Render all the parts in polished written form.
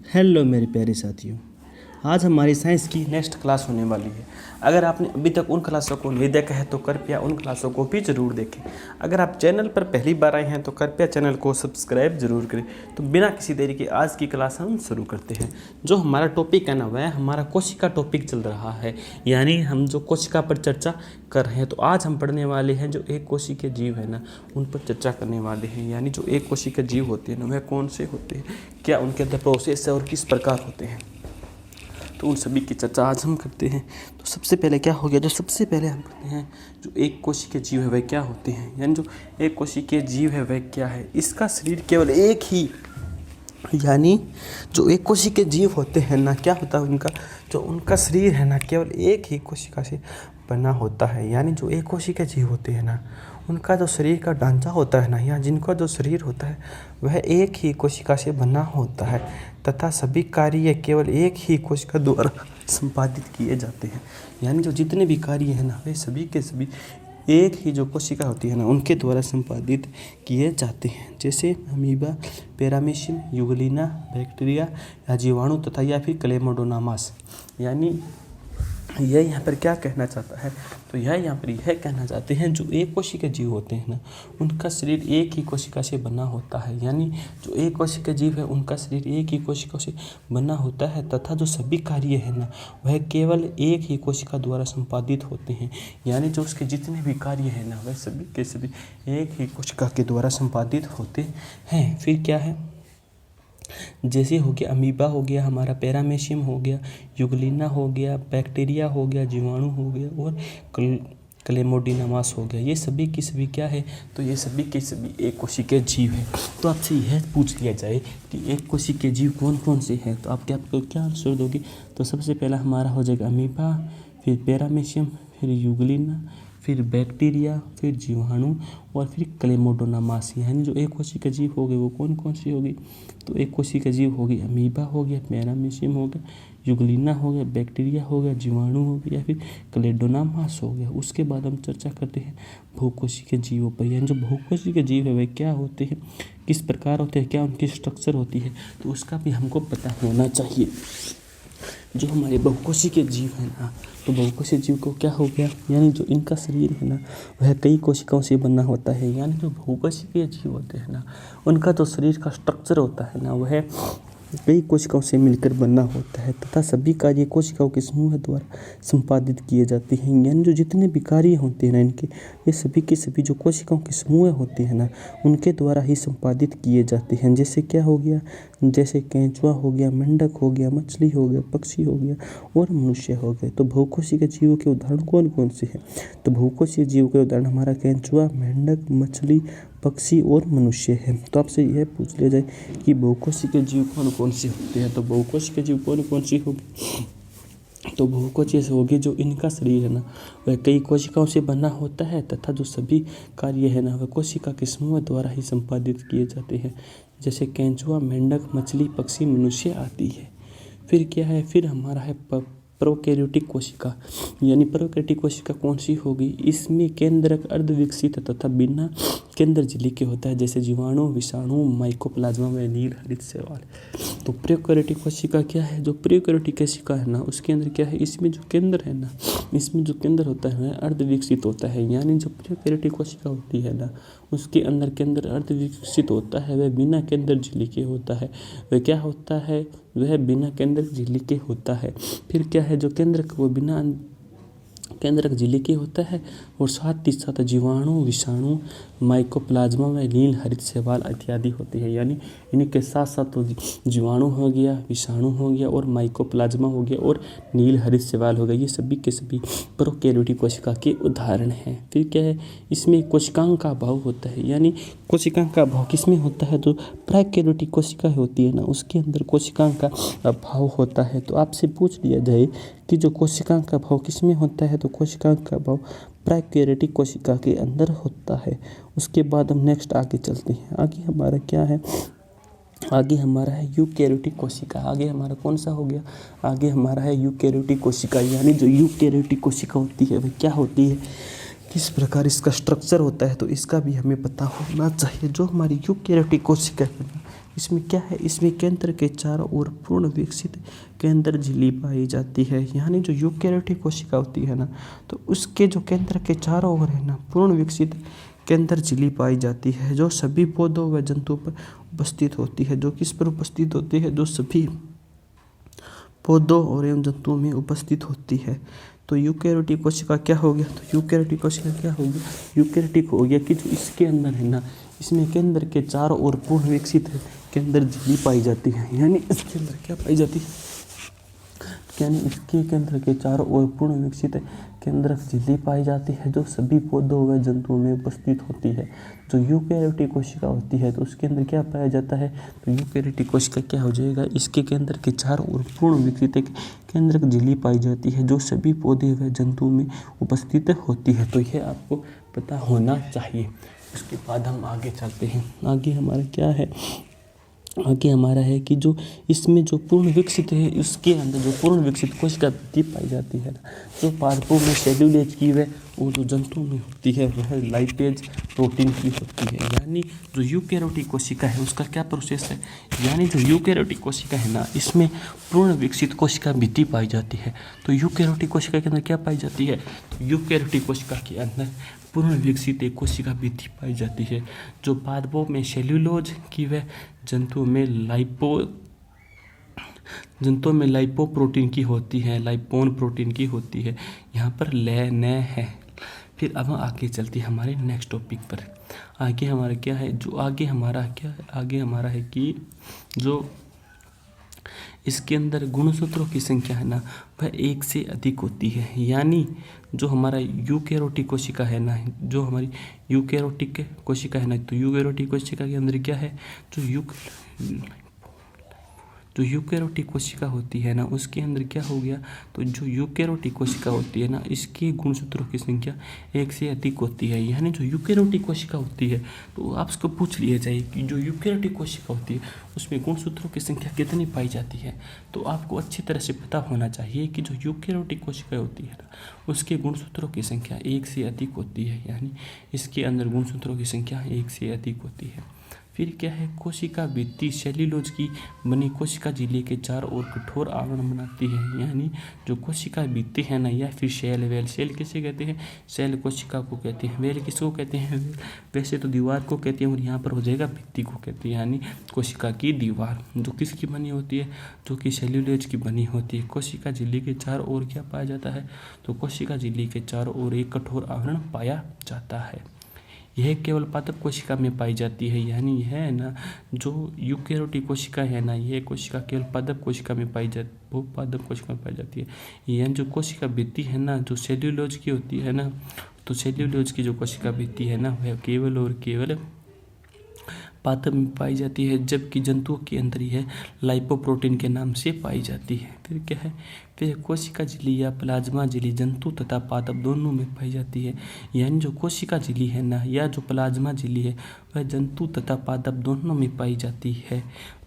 Hello मेरे प्यारे साथियों, आज हमारी साइंस की नेक्स्ट क्लास होने वाली है। अगर आपने अभी तक उन क्लासों को नहीं देखा है तो कृपया उन क्लासों को भी ज़रूर देखें। अगर आप चैनल पर पहली बार आए हैं तो कृपया चैनल को सब्सक्राइब ज़रूर करें। तो बिना किसी देरी के आज की क्लास हम शुरू करते हैं। जो हमारा टॉपिक है ना, वह हमारा कोशिका टॉपिक चल रहा है, यानी हम जो कोशिका पर चर्चा कर रहे हैं। तो आज हम पढ़ने वाले हैं जो एक कोशिकीय जीव है ना, उन पर चर्चा करने वाले हैं। यानी जो एक कोशिकीय जीव होते हैं ना, वह कौन से होते हैं, क्या उनके अंदर प्रोसेस है और किस प्रकार होते हैं, तो उन सभी की चर्चा आज हम करते हैं। तो सबसे पहले क्या हो गया, जो सबसे पहले हम पढ़ते हैं जो एक कोशिकीय जीव है वह क्या होते हैं। यानी जो एक कोशिकीय जीव है वह क्या है, इसका शरीर केवल एक ही, यानी जो एक कोशिकीय जीव होते हैं ना, क्या होता है उनका, जो उनका शरीर है ना, केवल एक ही कोशिका से बना होता है। यानी जो एक कोशिकीय जीव होते हैं ना, उनका जो शरीर का ढांचा होता है ना, या जिनका जो शरीर होता है वह एक ही कोशिका से बना होता है तथा सभी कार्य केवल एक ही कोशिका द्वारा संपादित किए जाते हैं। यानी जो जितने भी कार्य हैं ना, वे सभी के सभी एक ही जो कोशिका होती है ना, उनके द्वारा संपादित किए जाते हैं। जैसे अमीबा, पैरामीशियम, यूग्लिना, बैक्टीरिया या जीवाणु तथा या फिर क्लेमोडोनामास। यानी यह यहाँ पर क्या कहना चाहता है, तो यह यहाँ पर यह कहना चाहते हैं जो एक कोशिकीय जीव होते हैं ना, उनका शरीर एक ही कोशिका से बना होता है। यानी जो एक कोशिकीय जीव है उनका शरीर एक ही कोशिका से बना होता है तथा जो सभी कार्य है ना, वह केवल एक ही कोशिका द्वारा संपादित होते हैं। यानी जो उसके जितने भी कार्य हैं ना, वह सभी के सभी एक ही कोशिका के द्वारा संपादित होते हैं। फिर क्या है, जैसे हो गया अमीबा, हो गया हमारा पैरामीशियम, हो गया यूग्लिना, हो गया बैक्टीरिया, हो गया जीवाणु, हो गया और क्लेमोडोनामास हो गया। ये सभी की सभी क्या है, तो ये सभी के सभी एक कोशिकीय जीव है। तो आपसे यह पूछ लिया जाए कि एक कोशिकीय जीव कौन कौन से हैं, तो आपको क्या आंसर दोगे। तो सबसे पहला हमारा हो जाएगा अमीबा, फिर पैरामीशियम, फिर यूग्लिना, फिर बैक्टीरिया, फिर जीवाणु और फिर क्लेमोडोनामास। यानी जो एक कोशिकीय जीव हो गए वो कौन कौन सी होगी, तो एक कोशिकीय जीव होगी अमीबा, हो गया पैरामीशियम, हो गया यूग्लिना, हो गया बैक्टीरिया, हो गया जीवाणु, हो गया फिर क्लेमोडोनामास हो गया। उसके बाद हम चर्चा करते हैं बहुकोशिकीय जीवों पर। यानी जो बहुकोशिकीय जीव है वे क्या होते हैं, किस प्रकार होते हैं, क्या उनकी स्ट्रक्चर होती है, तो उसका भी हमको पता होना चाहिए। जो हमारे बहुकोशिकीय जीव है ना, तो बहुकोशिकीय जीव को क्या हो गया, यानी जो इनका शरीर है ना, वह कई कोशिकाओं से बना होता है। यानी जो बहुकोशिकीय जीव होते हैं ना, उनका जो शरीर का स्ट्रक्चर होता है ना, वह कई कोशिकाओं से मिलकर बना होता है तथा सभी कार्य कोशिकाओं के समूह द्वारा संपादित किए जाते हैं। यानी जो जितने भी कार्य होते हैं ना इनके, ये सभी के सभी जो कोशिकाओं के समूह होते हैं ना, उनके द्वारा ही संपादित किए जाते हैं। जैसे क्या हो गया, जैसे केंचुआ हो गया, मेंढक हो गया, मछली हो गया, पक्षी हो गया और मनुष्य हो गए। तो बहुकोशिकीय जीवों के उदाहरण कौन कौन से हैं, तो बहुकोशिकीय जीवों के उदाहरण हमारा केंचुआ, मेंढक, मछली, पक्षी और मनुष्य है। तो आपसे यह पूछ लिया जाए कि बहुकोशिकीय जीव कौन कौन से होते हैं, तो बहुकोशिकीय जीव कौन कौन सी होगी, तो बहुकोशिकीय से होगी जो इनका शरीर है ना, वह कई कोशिकाओं से बना होता है तथा जो सभी कार्य है ना, वह कोशिका के समूह द्वारा ही संपादित किए जाते हैं। जैसे केंचुआ, मेंढक, मछली, पक्षी, मनुष्य आदि है। फिर क्या है, फिर हमारा है प्रोकैरियोटिक कोशिका। यानी प्रोकैरियोटिक कोशिका कौन सी होगी, इसमें केंद्रक अर्धविकसित तथा बिना केंद्र झिल्ली के होता है। जैसे जीवाणु, विषाणु, माइकोप्लाज्मा व नील हरित शैवाल। तो प्रोकैरियोटिक कोशिका क्या है, जो प्रोकैरियोटिक कोशिका है ना, उसके अंदर क्या है, इसमें जो केंद्र है ना, इसमें जो केंद्र होता है वह अर्धविकसित होता है। यानी जो प्रोकैरियोटिक कोशिका होती है ना, उसके अंदर केंद्र अर्धविकसित होता है, वह बिना केंद्र झिल्ली के होता है। वह क्या होता है, वह बिना केंद्र झिल्ली के होता है। फिर क्या है, जो केंद्रक वो बिना केंद्रक झिल्ली के होता है और साथ ही साथ जीवाणु, विषाणु, माइकोप्लाज्मा व नील हरित शैवाल इत्यादि होते हैं। यानी इनके साथ साथ तो जीवाणु हो गया, विषाणु हो गया और माइकोप्लाज्मा हो गया और नील हरित शैवाल हो गया। ये सभी के सभी प्रोकैरियोटिक कोशिका के उदाहरण हैं। फिर क्या है, इसमें कोशिकांग का अभाव होता है। यानी कोशिकांग का अभाव किस में होता है, तो प्रोकैरियोटिक कोशिका होती है ना, उसके अंदर कोशिकांग का अभाव होता है। तो आपसे पूछ लिया जाए कि जो कोशिकांग का अभाव किस में होता है, तो कोशिकांग का अभाव प्रोकैरियोटिक कोशिका के अंदर होता है। उसके बाद हम नेक्स्ट आगे चलते हैं। आगे हमारा क्या है, आगे हमारा है यूकैरियोटिक कोशिका। आगे हमारा कौन सा हो गया, आगे हमारा है यूकैरियोटिक कोशिका। यानी जो यूकैरियोटिक कोशिका होती है वह क्या होती है, किस प्रकार इसका स्ट्रक्चर होता है, तो इसका भी हमें पता होना चाहिए। जो हमारी यूकैरियोटिक कोशिका है, इसमें क्या है, इसमें केंद्र के चारों ओर पूर्ण विकसित केंद्र झिल्ली पाई जाती है। यानी जो यूकेरियोटिक कोशिका होती है ना, तो उसके जो केंद्र के चारों ओर है ना पूर्ण विकसित केंद्र झिल्ली पाई जाती है, जो सभी पौधों व जंतुओं पर उपस्थित होती है। जो किस पर उपस्थित होती है, जो सभी पौधों और एवं जंतुओं में उपस्थित होती है। तो यूकेरियोटिक कोशिका क्या हो गया, तो यूकेरियोटिक कोशिका क्या हो गया, यूकेरियोटिक हो गया कि जो इसके अंदर है ना, इसमें केंद्र के चारों ओर पूर्ण विकसित केंद्र झिल्ली पाई जाती है। यानी इसके अंदर क्या पाई जाती है, यानी इसके केंद्र के चारों ओर पूर्ण विकसित केंद्र झिल्ली पाई जाती है, जो सभी पौधों व जंतुओं में उपस्थित होती है। जो यूकेरियोटिक कोशिका होती है तो उसके अंदर क्या पाया जाता है, तो यूकेरियोटिक कोशिका क्या हो जाएगा, इसके केंद्र के चारों ओर पूर्ण विकसित केंद्रक झिल्ली पाई जाती है, जो सभी पौधे व जंतुओं में उपस्थित होती है। तो यह आपको पता होना चाहिए। उसके बाद हम आगे चलते हैं। आगे हमारा क्या है, आगे हमारा है कि जो इसमें जो पूर्ण विकसित है, उसके अंदर जो पूर्ण विकसित कोशिका भित्ति पाई जाती है, जो पादपों में सेल्यूलेज की वह और जो जंतुओं में होती है वह लाइपेज प्रोटीन की होती है। यानी जो यूकेरियोटिक कोशिका है उसका क्या प्रोसेस है, यानी जो यूकेरियोटिक कोशिका है ना, इसमें पूर्ण विकसित कोशिका भित्ति पाई जाती है। तो यूकेरियोटिक कोशिका के अंदर क्या पाई जाती है, तो यूकेरियोटिक कोशिका के अंदर पूर्ण विकसित एक कोशिका भित्ति पाई जाती है, जो पादपों में सेल्यूलोज की वह जंतुओं में लाइपोप्रोटीन की होती है, लाइपोन प्रोटीन की होती है। यहाँ पर ले न है। फिर अब आगे चलती है हमारे नेक्स्ट टॉपिक पर। आगे हमारा क्या है, जो आगे हमारा क्या है, आगे हमारा है कि जो इसके अंदर गुणसूत्रों की संख्या है ना, वह एक से अधिक होती है। यानी जो हमारा यूकेरियोटिक कोशिका है ना, जो हमारी यूकेरियोटिक कोशिका है ना, तो यूकेरियोटिक कोशिका के अंदर क्या है, जो यूकेरियोटिक कोशिका होती है ना, उसके अंदर क्या हो गया, तो जो यूकेरियोटिक कोशिका होती है ना, इसके गुणसूत्रों की संख्या एक से अधिक होती है। यानी जो यूकेरियोटिक कोशिका होती है, तो आपको पूछ लिया जाए कि जो यूकेरियोटिक कोशिका होती है उसमें गुणसूत्रों की संख्या कितनी पाई जाती है, तो आपको अच्छी तरह से पता होना चाहिए कि जो यूकेरियोटिक कोशिका होती है ना, उसके गुणसूत्रों की संख्या एक से अधिक होती है। यानी इसके अंदर गुणसूत्रों की संख्या एक से अधिक होती है। फिर क्या है, कोशिका भित्ति सेल्यूलोज की बनी कोशिका झिल्ली के चारों ओर कठोर आवरण बनाती है। यानी जो कोशिका भित्ति है ना, या फिर सेल वेल, सेल किसे कहते हैं, सेल कोशिका को कहते हैं, वेल किसको कहते हैं, वैसे तो दीवार को कहते हैं, और यहाँ पर हो जाएगा भित्ति को कहते हैं। यानी कोशिका की दीवार जो किसकी बनी होती है, जो कि सेल्यूलोज की बनी होती है। कोशिका झिल्ली के चारों ओर क्या पाया जाता है, तो कोशिका झिल्ली के चारों ओर एक कठोर आवरण पाया जाता है। यह केवल पादप कोशिका में पाई जाती है। यानी यह है ना, जो यूकेरियोटिक कोशिका है ना, यह कोशिका केवल पादप कोशिका में पाई जाती है। यह जो कोशिका भित्ति है ना, जो सेल्यूलोज की होती है ना, तो सेल्यूलोज की जो कोशिका भित्ति है ना, वह केवल और केवल पादप में पाई जाती है, जबकि जंतुओं के अंदर यह लाइपोप्रोटीन के नाम से पाई जाती है। फिर क्या है, फिर कोशिका झिल्ली या प्लाज्मा झिल्ली जंतु तथा पादप दोनों में पाई जाती है। यानी जो कोशिका झिल्ली है ना, या जो प्लाज्मा झिल्ली है, वह जंतु तथा पादप दोनों में पाई जाती है,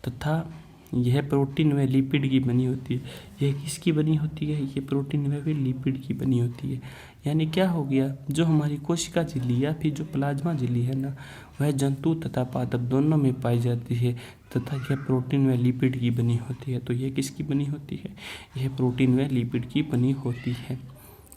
तथा यह प्रोटीन व लिपिड की बनी होती है। यह किसकी बनी होती है, ये प्रोटीन व लिपिड की बनी होती है। यानी क्या हो गया, जो हमारी कोशिका झिल्ली या फिर जो प्लाज्मा झिल्ली है ना, वह जंतु तथा पादप दोनों में पाई जाती है, तथा यह प्रोटीन व लिपिड की बनी होती है। तो यह किसकी बनी होती है, यह प्रोटीन व लिपिड की बनी होती है।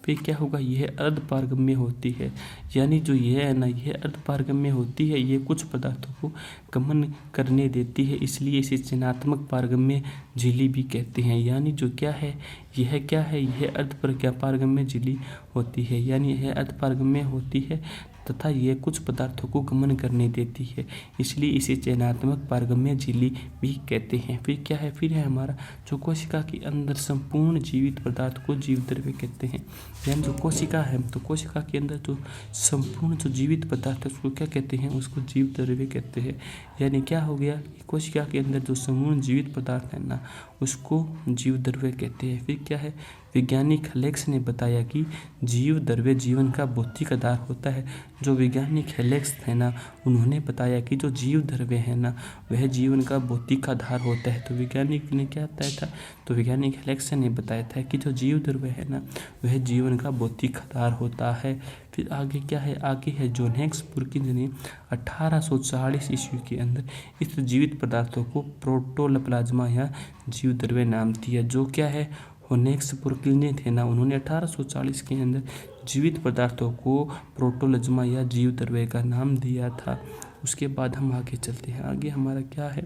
फिर क्या होगा, यह अर्धपारगम्य होती है। यानी जो यह है ना, यह अर्धपारगम्य होती है, ये कुछ पदार्थों को गमन करने देती है, इसलिए इसे चयनात्मक पारगम्य झिल्ली भी कहते हैं। यानी जो क्या है, यह अर्धपारगम्य झिल्ली होती है। यानी यह अर्धपारगम्य होती है तथा यह कुछ पदार्थों को गमन करने देती है, इसलिए इसे चयनात्मक पारगम्य झिल्ली भी कहते हैं। फिर क्या है, फिर है हमारा जो कोशिका के अंदर संपूर्ण जीवित पदार्थ को जीवद्रव्य कहते हैं। यानी जो कोशिका है, तो कोशिका के अंदर जो संपूर्ण जो जीवित पदार्थ है उसको क्या कहते हैं, उसको जीवद्रव्य कहते हैं। यानी क्या हो गया, कोशिका के अंदर जो संपूर्ण जीवित पदार्थ है ना, उसको जीवद्रव्य कहते हैं। फिर क्या है, वैज्ञानिक हेलेक्स ने बताया कि जीवद्रव्य जीवन का भौतिक आधार होता है। जो वैज्ञानिक हेलेक्स है ना, उन्होंने बताया कि जो जीवद्रव्य है ना, वह जीवन का भौतिक आधार होता है। तो वैज्ञानिक ने क्या बताया था, तो वैज्ञानिक हेलेक्स ने बताया था कि जो जीवद्रव्य है ना, वह जीवन का भौतिक आधार होता है। फिर आगे क्या है, आगे है जोनेक्स पुरकिंस ने 1840 ईस्वी के अंदर इस जीवित पदार्थों को प्रोटोप्लाज्मा या जीव द्रव्य नाम दिया। जो क्या है, होनेक्स पुरकिंस थे ना, उन्होंने 1840 के अंदर जीवित पदार्थों को प्रोटोप्लाज्मा या जीव द्रव्य का नाम दिया था। उसके बाद हम आगे चलते हैं। आगे हमारा क्या है,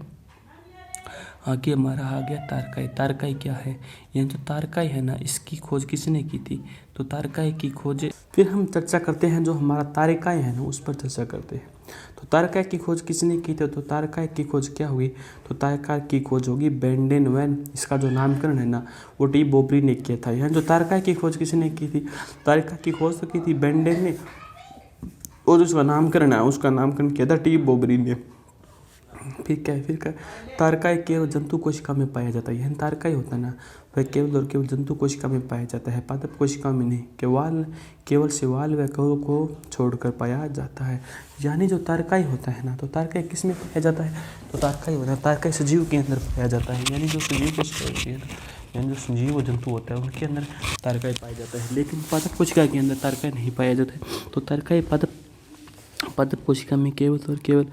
आगे हमारा आ गया तारकाई। तारकाई क्या है, यह जो तारकाई है ना, इसकी खोज किसने की थी, तो तारकाई की खोज। फिर हम चर्चा करते हैं जो हमारा तारकाई है ना, उस पर चर्चा करते हैं। तो तारकाई की खोज किसने की थी, तो तारकाई की खोज क्या हुई, तो तारकाई की खोज होगी बेंडेन वैन। इसका जो नामकरण है ना, वो डी बोबरी ने किया था। यहाँ जो तारकाई की खोज किसने की थी, तारकाई की खोज तो की थी बेंडेन ने, और उसका नामकरण किया था टी बोबरी ने। फिर क्या है, फिर क्या, तारकाई केवल जंतु कोशिका में पाया जाता है। यह तारकाई होता है ना, वह केवल और केवल जंतु कोशिका में पाया जाता है, पादप कोशिका में नहीं। केवल शैवाल व कवों को छोड़कर पाया जाता है। यानी जो तारकाई होता है ना, तो तारकाई किस में पाया जाता है, तो तारकाई होता है, तारकाई सजीव के अंदर पाया जाता है। यानी जो सजीव कोशिका होती है ना, यानी जो सजीव व जंतु होता है उनके अंदर तारकाई पाया जाता है। लेकिन पादप कोशिका के अंदर तारकाई नहीं पाया जाता है। तो तारकाई पादप कोशिका में केवल और केवल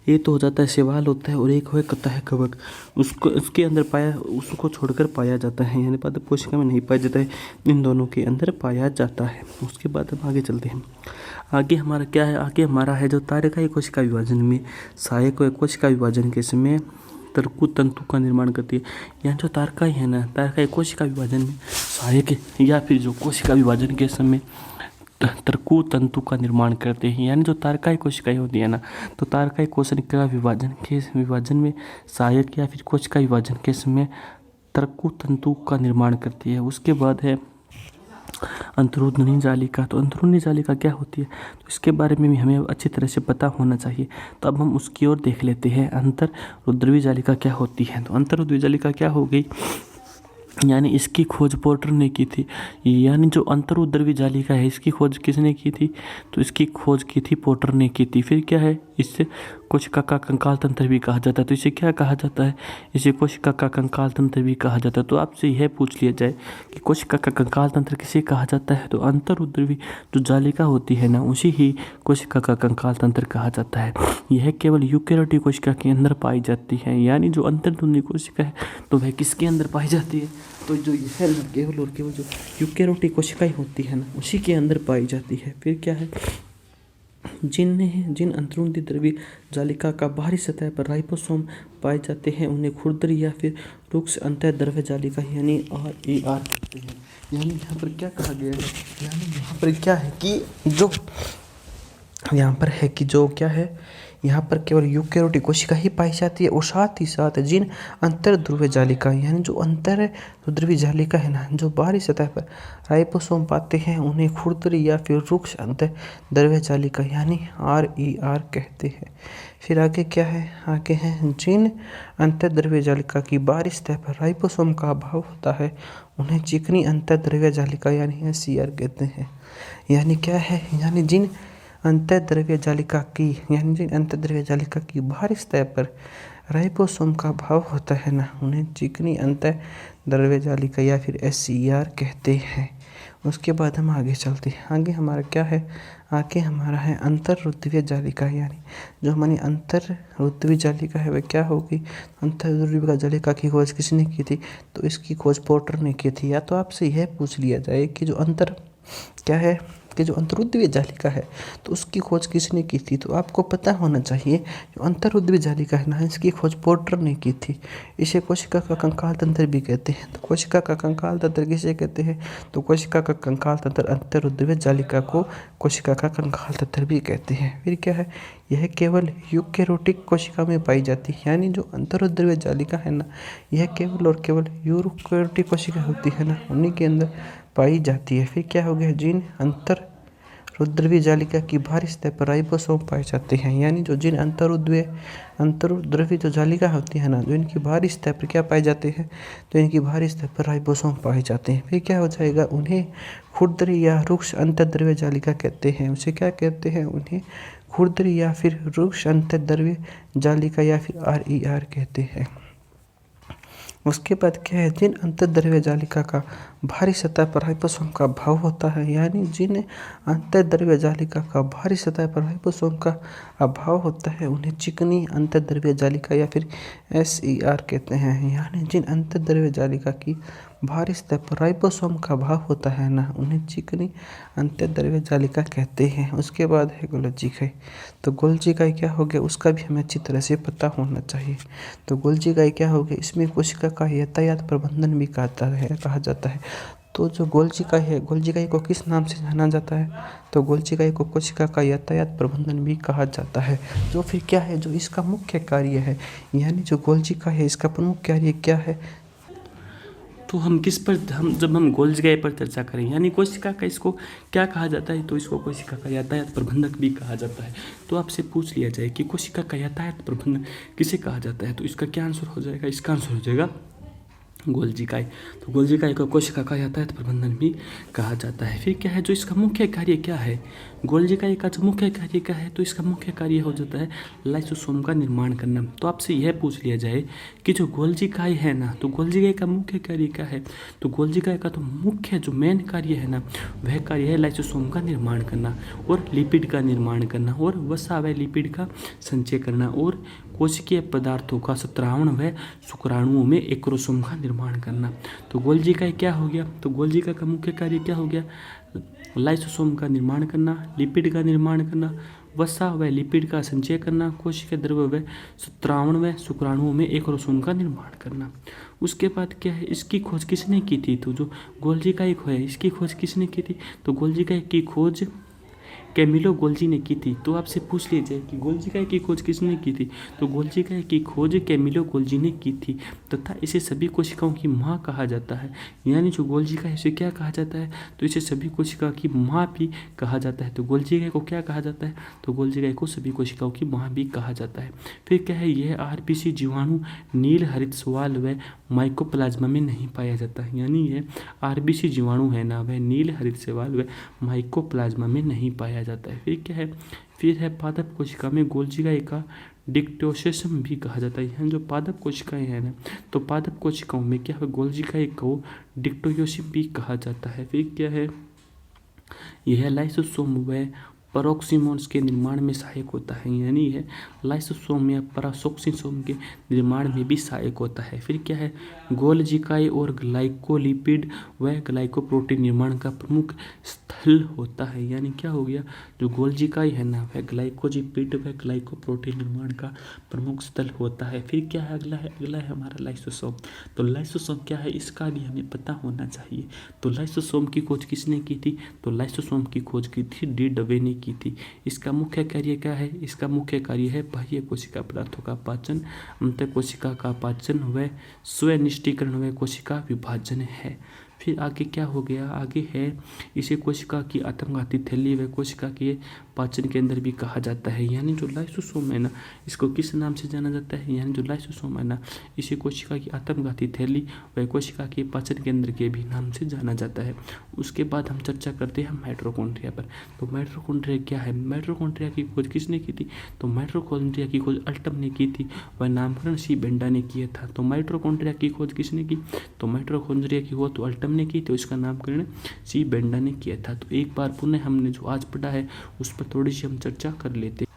एक तो हो जाता है शैवाल होता है, और एक होता है कवक, उसके अंदर उसको छोड़कर पाया जाता है। यानी पादप कोशिका में नहीं पाया जाता है, इन दोनों के अंदर पाया जाता है। उसके बाद हम आगे चलते हैं। आगे हमारा क्या है, आगे हमारा है जो तारकाई कोशिका विभाजन में सहायक कोशिका विभाजन के समय तरकु तंतु का निर्माण करती है। यहाँ जो तारकाई है ना, तारकाई कोशिका विभाजन में सहायक या फिर जो कोशिका विभाजन के समय तरकु तंतु का निर्माण करते हैं। यानी जो तारकाई कोशिकाएं होती है ना, तो तारकाई कोशिका विभाजन में सहायक या फिर कोशिका विभाजन के समय तरकु तंतु का निर्माण करती है। उसके बाद है अंतर्रुद्री जालिका। तो अंतर्रुद्री जालिका क्या होती है, तो इसके बारे में भी हमें अच्छी तरह से पता होना चाहिए। तो अब हम उसकी ओर देख लेते हैं, अंतर्रुद्री जालिका क्या होती है। तो अंतर्रुद्री जालिका क्या हो गई, यानी इसकी खोज पोर्टर ने की थी। यानी जो अंतर्उदरवी जालिका है, इसकी खोज किसने की थी, तो इसकी खोज की थी पोर्टर ने की थी। फिर क्या है, इससे कोशिका का कंकाल तंत्र भी कहा जाता है। तो इसे क्या कहा जाता है, इसे कोशिका का कंकाल तंत्र भी कहा जाता है। तो आपसे यह पूछ लिया जाए कि कोशिका का कंकाल तंत्र किसे कहा जाता है, तो अंतर्उदरवी जो जालिका होती है ना, उसी ही कोशिका का कंकाल तंत्र कहा जाता है। यह केवल यूकेरियोटिक कोशिका के अंदर पाई जाती है। यानी जो अंतर्उदरवी कोशिका है, तो वह किसके अंदर पाई जाती है, तो जो यह केवल और केवल जो यूकेरियोटिक कोशिकाएं होती है ना, उसी के अंदर पाई जाती है। फिर क्या है, जिन अंतर्उदरवी जालिका का बाहरी सतह पर राइबोसोम पाए जाते हैं, उन्हें खुरदरी या फिर रुक्ष अंतःद्रव्य जालिका यानी RER कहते हैं। यानी यहाँ पर क्या कहा गया है, यानी यहाँ पर क्या है कि जो यहाँ पर है कि जो क्या है, यहाँ पर केवल यूकेरियोटिक कोशिका ही पाई जाती है, और साथ ही साथ जिन अंतर्ध्रुवीय जालिका यानी जो अंतर्ध्रुवीय जालिका है ना, जो बाहरी सतह पर राइबोसोम पाते हैं, उन्हें खुरदरी या फिर रुक्ष अंतर्ध्रुवीय जालिका यानी RER कहते हैं। फिर आगे क्या है, आगे है जिन अंतर्ध्रुवीय जालिका की बाहरी सतह पर राइबोसोम का अभाव होता है, उन्हें चिकनी अंतर्ध्रुवीय जालिका यानी SCR कहते हैं। यानी क्या है, यानी जिन अंतर्द्रव्य जालिका की बाहरी सतह पर राइबोसोम का अभाव होता है ना, उन्हें चिकनी अंतर्द्रव्य जालिका या फिर SCR कहते हैं। उसके बाद हम आगे चलते हैं। आगे हमारा क्या है, आगे हमारा है अंतर्रुद्रीय जालिका। यानी जो हमारी अंतर्रुद्रीय जालिका है वह क्या होगी, अंतर्रुद्रीय जालिका की खोज किसने की थी, तो इसकी खोज पोर्टर ने की थी। या तो आपसे यह पूछ लिया जाए कि जो अंतर्रुद्रीय जालिका है, तो उसकी खोज किसने की थी, तो आपको पता होना चाहिए जो अंतर्रुद्रीय जालिका है ना, इसकी खोज पोर्टर ने की थी। इसे कोशिका का कंकाल तंत्र भी कहते हैं। तो कोशिका का कंकाल तंत्र किसे कहते हैं, तो कोशिका का कंकाल तंत्र अंतर्रुद्रीय जालिका को कोशिका का कंकाल तंत्र भी कहते हैं। फिर क्या है, यह केवल यूकेरियोटिक कोशिका में पाई जाती है। यानी जो अंतर्रुद्रीय जालिका है ना, यह केवल और केवल यूकेरियोटिक कोशिका होती है ना, उन्हीं के अंदर पाई जाती है। फिर क्या हो गया, जिन अंतर्रुद्रीय जालिका की बाहरी सतह पर राइबोसोम पाए जाते हैं। यानी जो जिन अंतर्रुद्रीय जो जालिका होती है ना, जो इनकी बाहरी सतह पर क्या पाए जाते हैं, तो इनकी बाहरी सतह पर राइबोसोम पाए जाते हैं। फिर क्या हो जाएगा, उन्हें खुरदरी या रुक्ष अंतर्द्रव्य जालिका कहते हैं। उसे क्या कहते हैं, उन्हें खुरदरी या फिर रुक्ष अंतर्द्रव्य जालिका या फिर RER कहते हैं। उसके बाद क्या है, जिन अंतर्द्रव्य जालिका का भारी सतह पर राइबोसोम का अभाव होता है, यानी जिन अंतर्द्रव्य जालिका का भारी सतह पर राइबोसोम का अभाव होता है उन्हें चिकनी अंतर्द्रव्य जालिका या फिर SER कहते हैं। यानी जिन अंतर्द्रव्य जालिका की भारी सतह पर राइबोसोम का अभाव होता है ना, उन्हें चिकनी अंतर्द्रव्य जालिका कहते हैं। उसके बाद है गोल्जी इकाई। तो गोल्जी इकाई क्या हो गया, उसका भी हमें अच्छी तरह से पता होना चाहिए। तो गोल्जी इकाई क्या हो गया, इसमें कोशिका का यातायात प्रबंधन भी कहा जाता है। तो जो गोल्जी इकाई है, गोल्जी इकाई को किस नाम से जाना जाता है, तो गोल्जी इकाई को कोशिका का यातायात प्रबंधन भी कहा जाता है। जो फिर क्या है, जो इसका मुख्य कार्य है, यानी जो गोल्जी इकाई है इसका प्रमुख कार्य क्या है, तो हम जब हम गोल्जी इकाई पर चर्चा करें, यानी कोशिका का इसको क्या कहा जाता है, तो इसको कोशिका का यातायात प्रबंधक भी कहा जाता है। तो आपसे पूछ लिया जाए कि कोशिका का यातायात प्रबंधन किसे कहा जाता है, तो इसका क्या आंसर हो जाएगा, इसका आंसर हो जाएगा गोल्जी इकाई। तो गोल्जी इकाई को कोशिका का यातायात प्रबंधन भी कहा जाता है। फिर क्या है, जो इसका मुख्य कार्य क्या है, गोल्जी इकाई का जो मुख्य कार्य क्या है, तो इसका मुख्य कार्य हो जाता है लाइसोसोम का निर्माण करना। तो आपसे यह पूछ लिया जाए कि जो गोल्जी इकाई है ना, तो गोल्जी इकाई का मुख्य कार्य क्या है, तो गोल्जी इकाई का तो मुख्य जो मेन कार्य है ना, वह कार्य है लाइसोसोम का निर्माण करना और लिपिड का निर्माण करना और वसा व लिपिड का संचय करना और कोशिकीय पदार्थों का स्त्रावण व शुक्राणुओं में एक्रोसोम का निर्माण करना। तो गोल्जी इकाई क्या हो गया, तो गोल्जी इकाई का मुख्य कार्य क्या हो गया, लाइसोसोम का निर्माण करना, लिपिड का निर्माण करना, वसा व लिपिड का संचय करना, कोशिकीय द्रव्य व स्त्रावण व शुक्राणुओं में एक्रोसोम का निर्माण करना। उसके बाद क्या है, इसकी खोज किसने की थी, तो जो गोल्जी इकाई है इसकी खोज किसने की थी, तो गोल्जी इकाई की खोज कैमिलो गोल्जी ने की थी। तो आपसे पूछ लीजिए कि गोल्जी इकाई की खोज किसने की थी, तो गोल्जी इकाई की खोज कैमिलो गोल्जी ने की थी तथा इसे सभी कोशिकाओं की माँ कहा जाता है। यानी जो गोल्जी इकाई इसे क्या कहा जाता है, तो इसे सभी कोशिकाओं की माँ भी कहा जाता है। तो गोल्जी इकाई को क्या कहा जाता है, तो गोल्जी इकाई को सभी कोशिकाओं की माँ भी कहा जाता है। फिर क्या है, यह RBC जीवाणु नील हरित शैवाल व माइकोप्लाज्मा में नहीं पाया जाता है। यानी यह RBC जीवाणु है ना, वह नील हरित शैवाल व माइकोप्लाज्मा में नहीं पाया जाता है। फिर क्या है, फिर है पादप कोशिका में गोल्जी इकाई का डिक्टोसिस भी कहा जाता है। यहाँ जो पादप कोशिकाएं हैं ना, तो पादप कोशिकाओं में क्या है, गोल्जी इकाई को डिक्टोसिस भी कहा जाता है। फिर क्या है, यह लाइसोसोम व परोक्सीमोन्स के निर्माण में सहायक होता है। यानी यह लाइसोसोम या परासोक्सिसोम के निर्माण में भी सहायक होता है। फिर क्या है, गोल्जी इकाई और ग्लाइकोलिपिड व ग्लाइकोप्रोटीन निर्माण का प्रमुख स्थल होता है। यानी क्या हो गया, जो गोल्जी इकाई है ना, वह ग्लाइकोलिपिड व ग्लाइकोप्रोटीन निर्माण का प्रमुख स्थल होता है। फिर क्या है, अगला है हमारा लाइसोसोम। तो लाइसोसोम क्या है, इसका भी हमें पता होना चाहिए। तो लाइसोसोम की खोज किसने की थी, तो लाइसोसोम की खोज की थी डी डवे ने की थी। इसका मुख्य कार्य क्या है, इसका मुख्य कार्य है बाह्य कोशिका पदार्थों का पाचन, अंतर कोशिका का पाचन व स्वनिष्टीकरण व कोशिका विभाजन है। फिर आगे क्या हो गया, आगे है इसे कोशिका की आत्मघाती थैली व कोशिका के पाचन के अंदर भी कहा जाता है। यानी जो लाइसोसोम है ना, इसको किस नाम से जाना जाता है, यानी जो लाइसोसोम है ना, इसे कोशिका की आत्मघाती थैली व कोशिका के पाचन केंद्र के भी नाम से जाना जाता है। उसके बाद हम चर्चा करते हैं माइटोकॉन्ड्रिया पर। तो माइटोकॉन्ड्रिया क्या है, माइटोकॉन्ड्रिया की खोज किसने की थी, तो माइटोकॉन्ड्रिया की खोज अल्टम ने की थी व नामकरण सी बेंडा ने किया था। तो माइटोकॉन्ड्रिया की खोज किसने की, तो माइटोकॉन्ड्रिया की खोज तो अल्टम ने की थी, उसका नामकरण सी बेंडा ने किया था। तो एक बार पुनः हमने जो आज पढ़ा है उस पर थोड़ी सी हम चर्चा कर लेते हैं।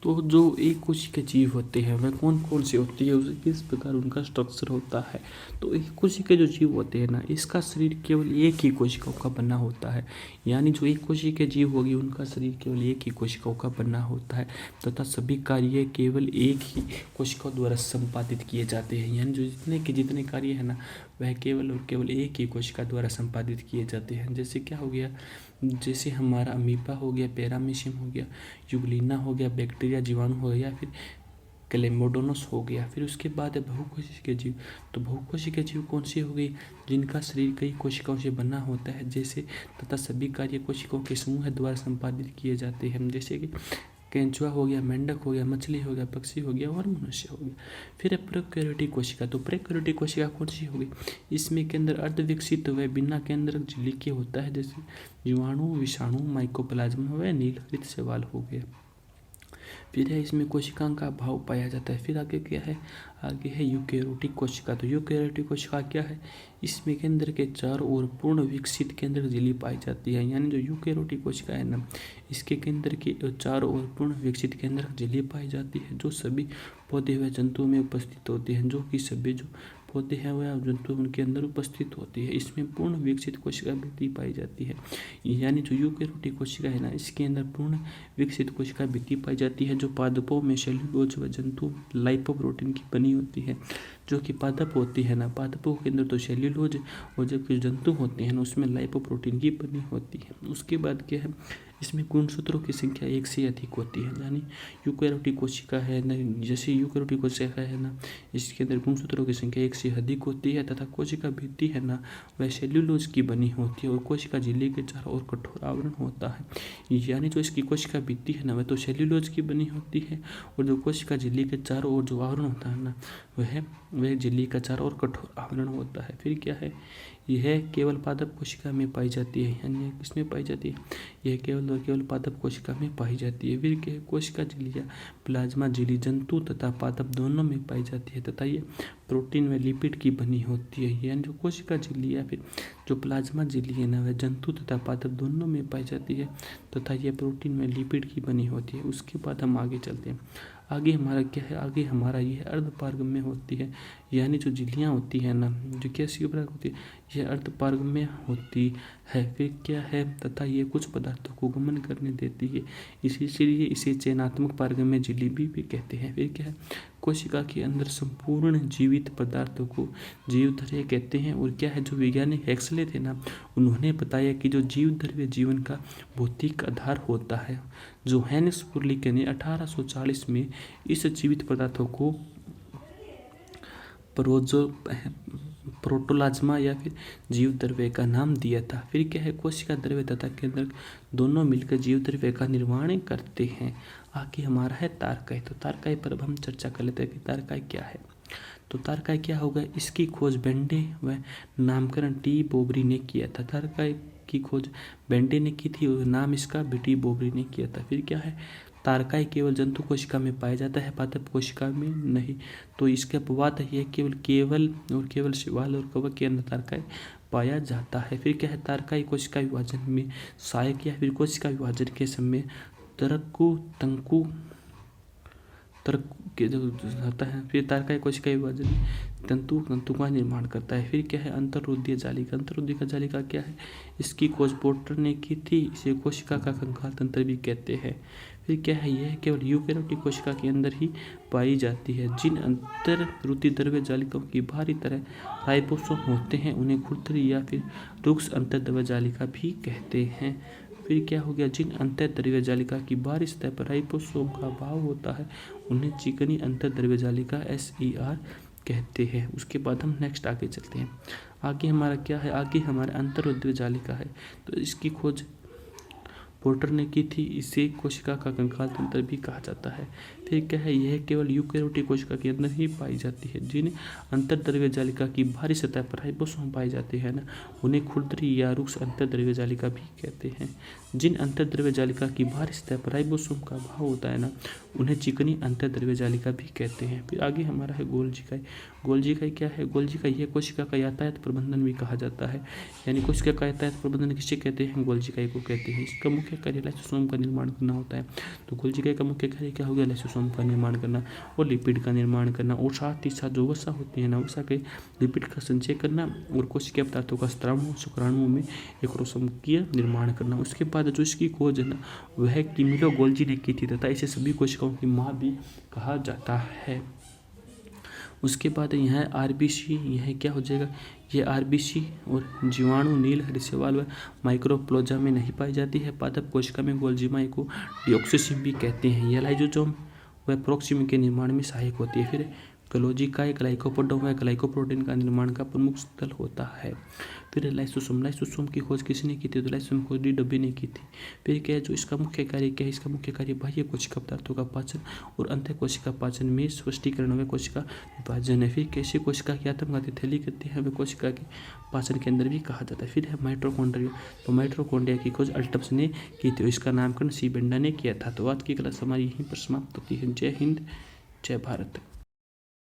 तो जो एक कोशिका जीव होते हैं वह कौन कौन से होती है, उसे किस प्रकार उनका स्ट्रक्चर होता है। तो एक कोशिका जो जीव होते हैं ना, इसका शरीर केवल एक ही कोशिकाओं का बना होता है। यानी जो एक कोशिका जीव होगी उनका शरीर केवल एक ही कोशिकाओं का बना होता है तथा सभी कार्य केवल एक ही कोशिकाओं द्वारा संपादित किए जाते हैं। यानी जो जितने कार्य है ना, वह केवल और केवल एक ही कोशिका द्वारा संपादित किए जाते हैं। जैसे क्या हो गया, जैसे हमारा अमीबा हो गया, पैरामीशियम हो गया, यूग्लिना हो गया, बैक्टीरिया जीवाणु हो गया, फिर क्लेमोडोनस हो गया। फिर उसके बाद है बहुकोशिकीय जीव। तो बहुकोशिकीय जीव कौन सी हो गई, जिनका शरीर कई कोशिकाओं से बना होता है, जैसे तथा सभी कार्य कोशिकाओं के समूह द्वारा संपादित किए जाते हैं। जैसे कि केंचुआ हो गया, मेंढक हो गया, मछली हो गया, पक्षी हो गया और मनुष्य हो गया। फिर है प्रोकैरियोटिक कोशिका। तो प्रोकैरियोटिक कोशिका कौन सी होगी, इसमें केंद्र अर्धविकसित व बिना केंद्रक झिल्ली के होता है, जैसे जीवाणु, विषाणु, माइकोप्लाज्मा व नील हरित शैवाल हो गया। फिर है इसमें कोशिकाओं का अभाव पाया जाता है। फिर आगे क्या है, आगे है यूकेरियोटिक कोशिका। तो यूकेरियोटिक कोशिका क्या है, इसमें केंद्र के चारों ओर पूर्ण विकसित केंद्रक झिल्ली पाई जाती है। यानी जो यूकेरियोटिक कोशिका है ना, इसके केंद्र के चारों ओर पूर्ण विकसित केंद्रक झिल्ली पाई जाती है, जो सभी पौधे व जंतुओं में उपस्थित होती हैं। जो कि सभी जो पौधे हैं वह जंतु उनके अंदर उपस्थित होती है। इसमें पूर्ण विकसित कोशिका भित्ति पाई जाती है। यानी जो यूकेरियोटिक कोशिका है ना, इसके अंदर पूर्ण विकसित कोशिका भित्ति पाई जाती है, जो पादपों में सेल्यूलोज व जंतु लाइपोप्रोटीन की बनी होती है। जो कि पादप होती है ना, पादपों के अंदर तो सेल्यूलोज और जबकि जंतु होते हैं ना, उसमें लाइपोप्रोटीन की बनी होती है। उसके बाद क्या है, इसमें गुणसूत्रों की संख्या 1 से अधिक होती है। यानी यूकेरियोटिक कोशिका है ना, जैसे यूकेरियोटिक कोशिका है ना, इसके अंदर गुणसूत्रों की संख्या 1 से अधिक होती है तथा कोशिका भित्ति है ना, वह सेल्यूलोज की बनी होती है और कोशिका झिल्ली के चारों ओर कठोर आवरण होता है। यानी जो इसकी कोशिका भित्ति है ना, वह तो सेल्यूलोज की बनी होती है और जो कोशिका झिल्ली के चारों ओर जो आवरण होता है ना, वह झिल्ली का चारों ओर कठोर आवरण होता है। फिर क्या है, यह केवल पादप कोशिका में पाई जाती है। यानी किसमें पाई जाती है, यह केवल और केवल पादप कोशिका में पाई जाती है। फिर क्या है, कोशिका झिल्ली या प्लाज्मा झिल्ली जंतु तथा पादप दोनों में पाई जाती है तथा ये प्रोटीन व लिपिड की बनी होती है। यानी जो कोशिका झिल्ली या फिर जो प्लाज्मा झिल्ली है ना, वह जंतु तथा पादप दोनों में पाई जाती है तथा यह प्रोटीन व लिपिड की बनी होती है। उसके बाद हम आगे चलते हैं। आगे हमारा क्या है, आगे हमारा यह अर्धपारगम्य होती है। यानी जो झिल्लियाँ होती है ना, जो कैसी उपरा होती है, यह अर्धपारगम्य होती है। फिर क्या है, तथा ये कुछ पदार्थों को गमन करने देती है, इसीलिए इसे चयनात्मक पारगम्य झिल्ली भी कहते हैं। फिर क्या है, कोशिका के अंदर संपूर्ण जीवित पदार्थों को जीवधर्य कहते हैं। और क्या है, जो वैज्ञानिक हेक्सले थे ना, उन्होंने बताया कि जो जीवधर्य जीवन का भौतिक आधार होता है। जोहानिस पुर्लिके ने 1840 में इस जीवित पदार्थों को प्रोटोप्लाज्मा या फिर जीव द्रव्य का नाम दिया था। फिर क्या है, कोशिका द्रव्य तथा केंद्रक दोनों मिलकर जीव द्रव्य का निर्माण करते हैं। आगे हमारा है तारकाय। तो तारकाय पर अब हम चर्चा कर लेते हैं कि तारकाय क्या है। तो तारकाय क्या होगा, इसकी खोज बेंडे व नामकरण टी बोबरी ने किया था। तारकाय की खोज बेंडे ने की थी और नाम इसका टी बोबरी ने किया था। फिर क्या है, तारकाय केवल जंतु कोशिका में पाया जाता है, पादप कोशिका में नहीं। तो इसका अपवाद है, केवल शैवाल और कवक के अंदर तारकाय पाया जाता है। फिर क्या है, तारकाय कोशिका विभाजन में सहायक या फिर कोशिका विभाजन के समय तंतु के जो होता है। फिर तारकाय कोशिका विभाजन तंतु का निर्माण करता है। फिर क्या है, अंतर्रोधीय जालिका। अंतर्रोधीय जालिका क्या है, इसकी खोज पोर्टर ने की थी। इसे कोशिका का कंकाल तंत्र भी कहते हैं। फिर क्या है, यह केवल यूकेरियोटिक कोशिका के अंदर ही पाई जाती है। जिन अंतर्वृत्तीय द्रव्य जालिकाओं की बाहरी तरह राइबोसोम होते हैं, उन्हें खुरदरी या फिर रुक्ष अंतर्द्रव्य जालिका भी कहते हैं। फिर क्या हो गया, जिन अंतर्द्रव्य जालिका की बाहरी सतह पर राइबोसोम का अभाव होता है, उन्हें चिकनी अंतर्द्रव्य जालिका SER कहते हैं। उसके बाद हम नेक्स्ट आगे चलते हैं। आगे हमारा क्या है, आगे हमारा अंतर्द्रव्य जालिका है। तो इसकी खोज पोर्टर ने की थी। इसे कोशिका का कंकाल तंत्र भी कहा जाता है। फिर क्या है, यह केवल यूकेरियोटिक कोशिका के अंदर ही पाई जाती है। जिन अंतर्द्रव्य जालिका की बाहरी सतह पर राइबोसोम पाए जाते हैं ना, उन्हें खुरदरी या रुक्ष अंतर्द्रव्य जालिका भी कहते हैं। जिन अंतर्द्रव्य जालिका की बाहरी सतह पर राइबोसोम का अभाव होता है ना, उन्हें चिकनी अंतर्द्रव्य जालिका भी कहते हैं। फिर आगे हमारा है गोल्जी इकाई। गोल्जी इकाई क्या है, गोल्जी इकाई यह कोशिका का यातायात प्रबंधन भी कहा जाता है। यानी कोशिका का यातायात प्रबंधन किसे कहते हैं, गोल्जी इकाई को कहते हैं। इसका मुख्य कार्य लाइसोसोम का निर्माण करना होता है। तो गोल्जी इकाई का मुख्य कार्य क्या हो गया, लाइसोसोम का निर्माण करना और लिपिड का निर्माण करना, और साथ ही साथ जो वसा होती है ना, वसा के लिपिड का संचय करना और कोशिकीय पदार्थों का स्त्रावण शुक्राणुओं में एक्रोसोमकीय निर्माण करना। उसके बाद जो इसकी खोज है ना, वह किमिलो गोल्जी ने की थी तथा इसे सभी कोशिकाओं की माँ भी कहा जाता है। उसके बाद यह RBC, यह क्या हो जाएगा, ये RBC और जीवाणु नील हरिशैवाल व माइक्रोप्लाज्मा में नहीं पाई जाती है। पादप कोशिका में गोल्जीमा को डिऑक्सिसिम भी कहते हैं। यह लाइसोसोम व प्रोक्सिम के निर्माण में सहायक होती है। फिर गोल्जी का ग्लाइकोपोडियम व ग्लाइकोप्रोटीन का निर्माण का प्रमुख स्थल होता है। फिर लाइसोसोम की खोज किसने की थी? तो लाइसोसोम खोज डी ने की थी। फिर क्या है जो इसका मुख्य कार्य क्या है? इसका मुख्य कार्य बाह्य कोशिका पदार्थों का पाचन और अंत कोशिका पाचन में स्पष्टीकरण व कोशिका विभाजन है। फिर कैसे कोशिका की आत्मघाती थैली करती है वे कोशिका के पाचन के अंदर भी कहा जाता है। फिर है माइटोकॉन्ड्रिया। तो माइटोकॉन्ड्रिया की खोज अल्टम्स ने की थी, इसका नामकरण सी बेंडा ने किया था। तो आज की क्लास हमारी यहीं पर समाप्त होती है। जय हिंद, जय भारत।